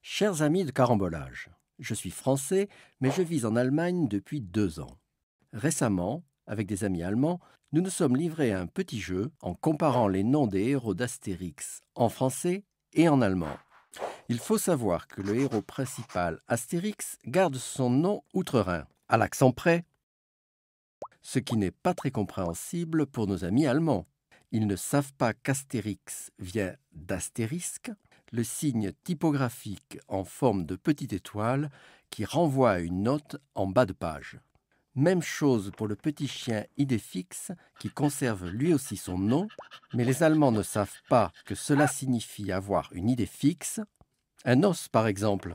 Chers amis de carambolage, je suis français, mais je vis en Allemagne depuis 2 ans. Récemment, avec des amis allemands, nous nous sommes livrés à un petit jeu en comparant les noms des héros d'Astérix en français et en allemand. Il faut savoir que le héros principal, Astérix, garde son nom outre-Rhin, à l'accent près, ce qui n'est pas très compréhensible pour nos amis allemands. Ils ne savent pas qu'Astérix vient d'astérisque, le signe typographique en forme de petite étoile qui renvoie à une note en bas de page. Même chose pour le petit chien Idéfix qui conserve lui aussi son nom, mais les Allemands ne savent pas que cela signifie avoir une idée fixe. Un os par exemple.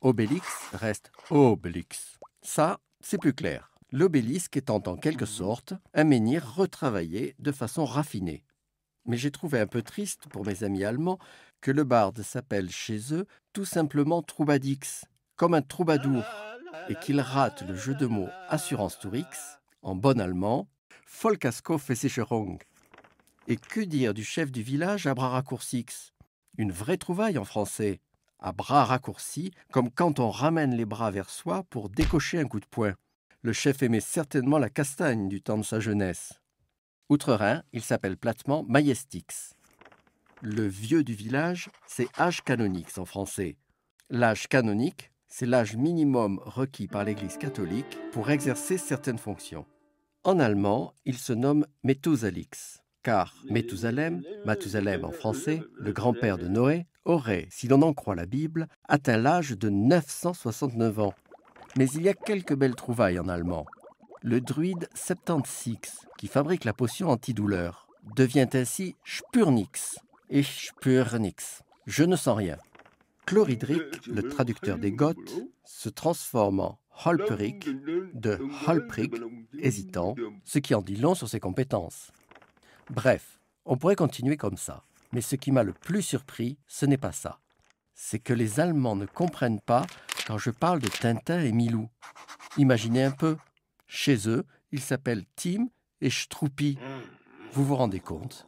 Obélix reste Obélix. Ça, c'est plus clair. L'obélisque étant en quelque sorte un menhir retravaillé de façon raffinée. Mais j'ai trouvé un peu triste pour mes amis allemands que le barde s'appelle chez eux tout simplement Troubadix, comme un troubadour, et qu'il rate le jeu de mots Assurance Tourix, en bon allemand, Vollkaskoversicherung. Et que dire du chef du village à bras raccourcix? Une vraie trouvaille en français, à bras raccourcis, comme quand on ramène les bras vers soi pour décocher un coup de poing. Le chef aimait certainement la castagne du temps de sa jeunesse. Outre-Rhin, il s'appelle platement Majestix. Le vieux du village, c'est âge canonique en français. L'âge canonique, c'est l'âge minimum requis par l'Église catholique pour exercer certaines fonctions. En allemand, il se nomme Methusalix, car Mathusalem en français, le grand-père de Noé, aurait, si l'on en croit la Bible, atteint l'âge de 969 ans. Mais il y a quelques belles trouvailles en allemand. Le druide 76, qui fabrique la potion antidouleur, devient ainsi Spurnix et Spurnix. Je ne sens rien. Chloridric, le traducteur des Goths, se transforme en Holperik, de Holprig, hésitant, ce qui en dit long sur ses compétences. Bref, on pourrait continuer comme ça. Mais ce qui m'a le plus surpris, ce n'est pas ça. C'est que les Allemands ne comprennent pas quand je parle de Tintin et Milou. Imaginez un peu. Chez eux, ils s'appellent Tim et Struppi. Vous vous rendez compte?